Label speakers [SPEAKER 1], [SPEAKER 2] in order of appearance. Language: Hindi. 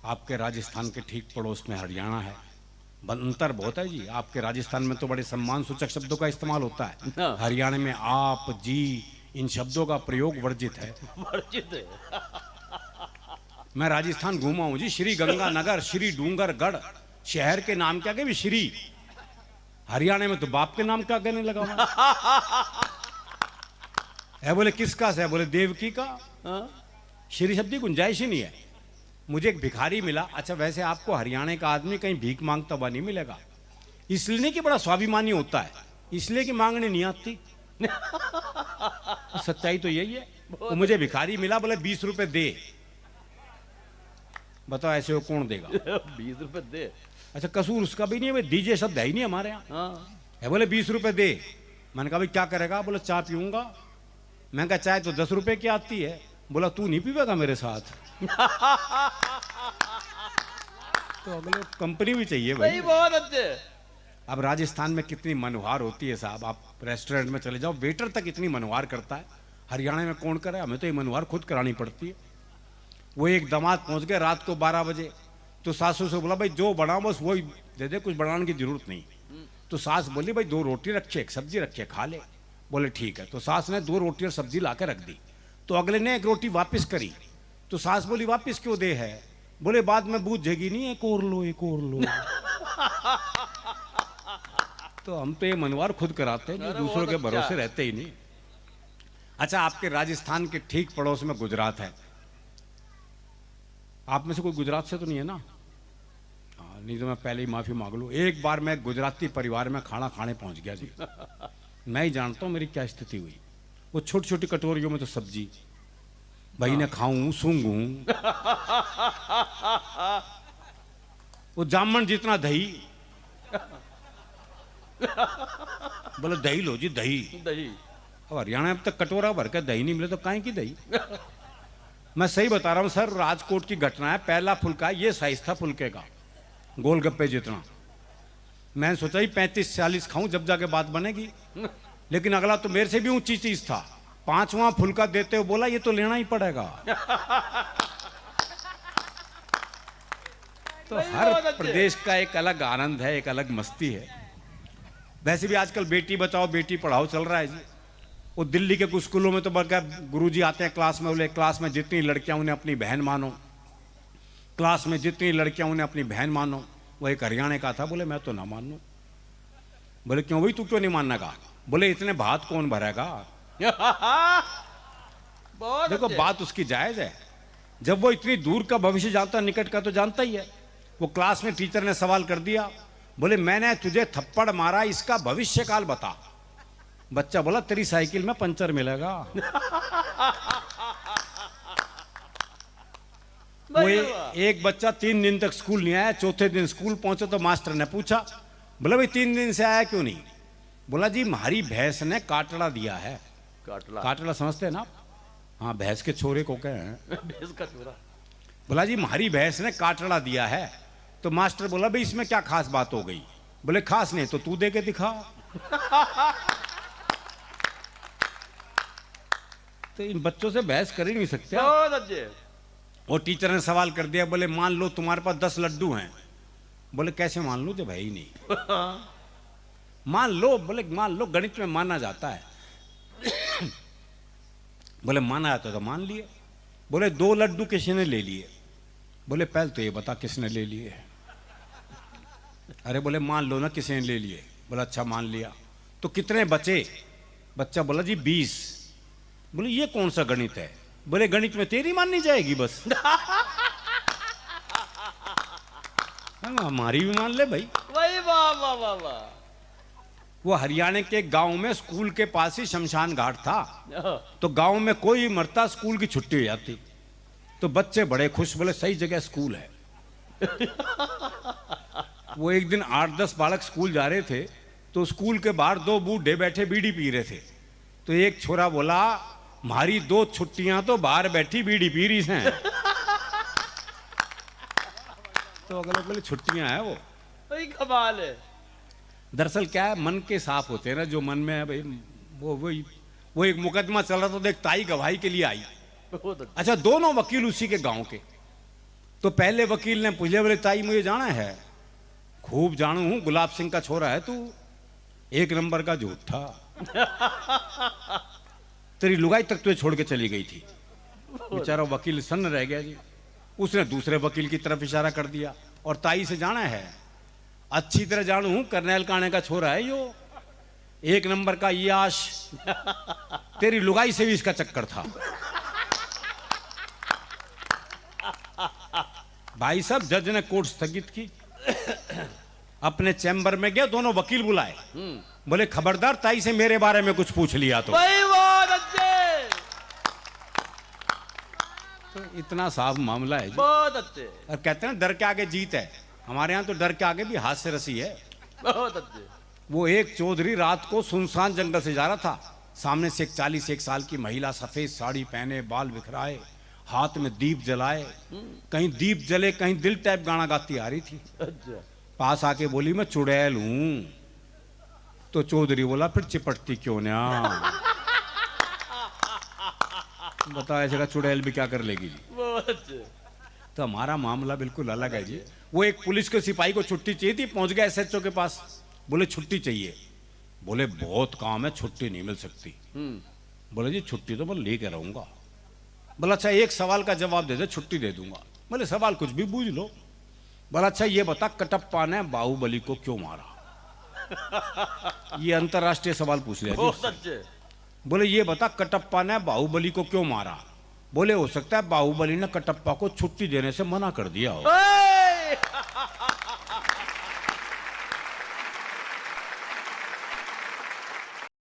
[SPEAKER 1] आपके राजस्थान के ठीक पड़ोस में हरियाणा है। अंतर बहुत है जी। आपके राजस्थान में तो बड़े सम्मान सूचक शब्दों का इस्तेमाल होता है,
[SPEAKER 2] हाँ।
[SPEAKER 1] हरियाणा में आप, जी, इन शब्दों का प्रयोग वर्जित है।
[SPEAKER 2] वर्जित है।
[SPEAKER 1] मैं राजस्थान घूमा हूं जी, श्री गंगानगर, श्री डूंगरगढ़, शहर के नाम क्या के भी श्री। हरियाणा में तो बाप के नाम क्या कहने लगा मैं। है बोले किसका से है, बोले देवकी का।
[SPEAKER 2] हाँ?
[SPEAKER 1] श्री शब्द की गुंजाइश ही नहीं है। मुझे एक भिखारी मिला। अच्छा वैसे आपको हरियाणा का आदमी कहीं भीख मांगता हुआ नहीं मिलेगा, इसलिए नहीं कि बड़ा स्वाभिमानी होता है, इसलिए कि मांगने नहीं आती। सच्चाई तो यही है। वो मुझे भिखारी मिला, बोले 20 रुपए दे। बताओ ऐसे वो कौन देगा।
[SPEAKER 2] 20 रुपए दे।
[SPEAKER 1] अच्छा कसूर उसका भी नहीं है, भाई दीजिए शब्द है ही नहीं हमारे यहाँ।
[SPEAKER 2] हाँ।
[SPEAKER 1] है बोले 20 रुपए दे। मैंने कहा भाई क्या करेगा, बोले चाय पीऊंगा। मैं कहा चाय तो 10 रुपए की आती है। बोला तू नहीं पीवेगा मेरे साथ। तो अगले कंपनी भी चाहिए भाई।
[SPEAKER 2] नहीं, बहुत अच्छे।
[SPEAKER 1] अब राजस्थान में कितनी मनोहार होती है साहब। आप रेस्टोरेंट में चले जाओ, वेटर तक इतनी मनोहार करता है। हरियाणा में कौन करे, हमें तो ये मनोहार खुद करानी पड़ती है। वो एक दामाद पहुंच गए रात को 12 बजे, तो सासू से बोला भाई जो बनाओ बस वही दे दे, कुछ बनाने की जरूरत नहीं। तो सास बोली भाई 2 रोटी रखे, एक सब्जी रखे, खा ले। बोले ठीक है। तो सास ने 2 रोटी और सब्जी ला के रख दी। तो अगले ने 1 रोटी वापस करी। तो सास बोली वापस क्यों दे है, बोले बाद में बूझ जाएगी नहीं, एक और लो एक और लो। तो हम तो ये मनवार खुद कराते हैं, जो दूसरों के भरोसे रहते ही नहीं। अच्छा आपके राजस्थान के ठीक पड़ोस में गुजरात है। आप में से कोई गुजरात से तो नहीं है ना। हाँ, नहीं तो मैं पहले ही माफी मांग लूं। एक बार मैं गुजराती परिवार में खाना खाने पहुंच गया जी। मैं ही जानता हूं मेरी क्या स्थिति हुई। वो छोटी छोटी कटोरियों में तो सब्जी, भाई ने खाऊं सूंघूं। वो जामन जितना दही। बोले दही लो जी दही।
[SPEAKER 2] दही।
[SPEAKER 1] अब हरियाणा में अब तक कटोरा भर के दही नहीं मिले तो काहे की दही। मैं सही बता रहा हूं सर, राजकोट की घटना है। पहला फुल्का ये साइज था फुल्के का, गोलगप्पे जितना। मैंने सोचा ही 35-40 खाऊं जब जाके बात बनेगी, लेकिन अगला तो मेरे से भी ऊंची चीज था। 5वां फुल्का देते हुए बोला ये तो लेना ही पड़ेगा। तो हर प्रदेश का एक अलग आनंद है, एक अलग मस्ती है। वैसे भी आजकल बेटी बचाओ बेटी पढ़ाओ चल रहा है जी। वो दिल्ली के कुछ स्कूलों में तो बल्कि गुरुजी आते हैं क्लास में, बोले क्लास में जितनी लड़कियां उन्हें अपनी बहन मानो, क्लास में जितनी लड़कियां उन्हें अपनी बहन मानो। वो एक हरियाणा का था, बोले मैं तो ना मानू। बोले क्यों भाई, तू क्यों नहीं मानना का। बोले इतने भात कौन भरेगा। देखो बात उसकी जायज है, जब वो इतनी दूर का भविष्य जानता, निकट का तो जानता ही है। वो क्लास में टीचर ने सवाल कर दिया, बोले मैंने तुझे थप्पड़ मारा, इसका भविष्य काल बता। बच्चा बोला तेरी साइकिल में पंचर मिलेगा। वो एक बच्चा 3 दिन तक स्कूल नहीं आया। चौथे दिन स्कूल पहुंचे तो मास्टर ने पूछा, बोला भाई 3 दिन से आया क्यों नहीं। बोला जी हमारी भैंस ने काटड़ा दिया है। काटड़ा समझते हैं ना। हाँ भैंस के छोरे को कहे हैं।
[SPEAKER 2] भैंस का छोरा।
[SPEAKER 1] बोला जी हमारी भैंस ने काटड़ा दिया है। तो मास्टर बोला भाई इसमें क्या खास बात हो गई। बोले खास नहीं तो तू दे के दिखा। तो इन बच्चों से बहस कर ही नहीं सकते। वो टीचर ने सवाल कर दिया, बोले मान लो तुम्हारे पास 10 लड्डू हैं। बोले कैसे मान लो जब है ही नहीं। मान लो, बोले मान लो, गणित में माना जाता है। बोले माना जाता तो मान लिए। बोले 2 लड्डू किसने ले लिए। बोले पहले तो ये बता किसने ले लिए। अरे बोले मान लो ना किसने ले लिए। बोला अच्छा मान लिया, तो कितने बचे। बच्चा बोला जी 20। बोले ये कौन सा गणित है। बोले गणित में तेरी माननी जाएगी बस। हमारी भी मान ले भाई।
[SPEAKER 2] वाह वाह वाह वाह।
[SPEAKER 1] वो हरियाणा के गांव में स्कूल के पास ही शमशान घाट था। तो गांव में कोई मरता स्कूल की छुट्टी हो जाती, तो बच्चे बड़े खुश, बोले सही जगह स्कूल है। वो एक दिन 8-10 बालक स्कूल जा रहे थे, तो स्कूल के बाहर 2 बूढ़े बैठे बीड़ी पी रहे थे। तो एक छोरा बोला हमारी 2 छुट्टियां तो बाहर बैठी बीड़ी पी रही हैं। तो अगले बोले छुट्टियां हैं वो।
[SPEAKER 2] भाई कमाल है।
[SPEAKER 1] दरअसल क्या है, मन के साफ होते हैं ना, जो मन में है भाई वो एक मुकदमा चल रहा था, तो एक ताई गवाही के लिए आई। अच्छा दोनों वकील उसी के गांव के। तो पहले वकील ने पूछे, बोले ताई मुझे जाना है? खूब जानू हूं, गुलाब सिंह का छोरा है तू, एक नंबर का झूठा। तेरी लुगाई तक तुझे छोड़ के चली गई थी। बेचारा वकील सन्न रह गया जी। उसने दूसरे वकील की तरफ इशारा कर दिया, और ताई से जाना है? अच्छी तरह जानू हूं, करनैल काने का छोरा है यो, एक नंबर का याश। तेरी लुगाई से भी इसका चक्कर था। भाई साहब, जज ने कोर्ट स्थगित की, अपने चैम्बर में गए, दोनों वकील बुलाए, बोले खबरदार ताई से मेरे बारे में कुछ पूछ लिया तो।
[SPEAKER 2] भाई बहुत अच्छे,
[SPEAKER 1] तो इतना साफ मामला है जी।
[SPEAKER 2] बहुत अच्छे,
[SPEAKER 1] और कहते हैं डर के आगे जीत है। हमारे यहाँ तो डर के आगे भी हास्य रसी है।
[SPEAKER 2] बहुत अच्छे।
[SPEAKER 1] वो एक चौधरी रात को सुनसान जंगल से जा रहा था, सामने से एक 41 साल की महिला, सफेद साड़ी पहने, बाल बिखराए, हाथ में दीप जलाए, कहीं दीप जले कहीं दिल टाइप गाना गाती आ रही थी।
[SPEAKER 2] अच्छा,
[SPEAKER 1] पास आके बोली मैं चुड़ैल हूं। तो चौधरी बोला फिर चिपटती क्यों ना? बताओ ऐसे का चुड़ैल भी क्या कर लेगी जी।
[SPEAKER 2] बहुत अच्छे।
[SPEAKER 1] तो हमारा मामला बिल्कुल अलग है जी। वो एक पुलिस के सिपाही को छुट्टी चाहिए थी, पहुंच गया एसएचओ के पास, बोले छुट्टी चाहिए। बोले बहुत काम है, छुट्टी नहीं मिल सकती। बोले जी छुट्टी तो मैं लेके रहूंगा। बोला अच्छा एक सवाल का जवाब दे दे, छुट्टी दे दूंगा। बोले सवाल कुछ भी पूछ लो। बोला अच्छा ये बता, कटप्पा ने बाहुबली को क्यों मारा? ये अंतरराष्ट्रीय सवाल पूछ लिया
[SPEAKER 2] बहुत
[SPEAKER 1] जी।
[SPEAKER 2] अच्छे।
[SPEAKER 1] बोले ये बता, कटप्पा ने बाहुबली को क्यों मारा? बोले हो सकता है बाहुबली ने कटप्पा को छुट्टी देने से मना कर दिया हो।
[SPEAKER 2] ओए!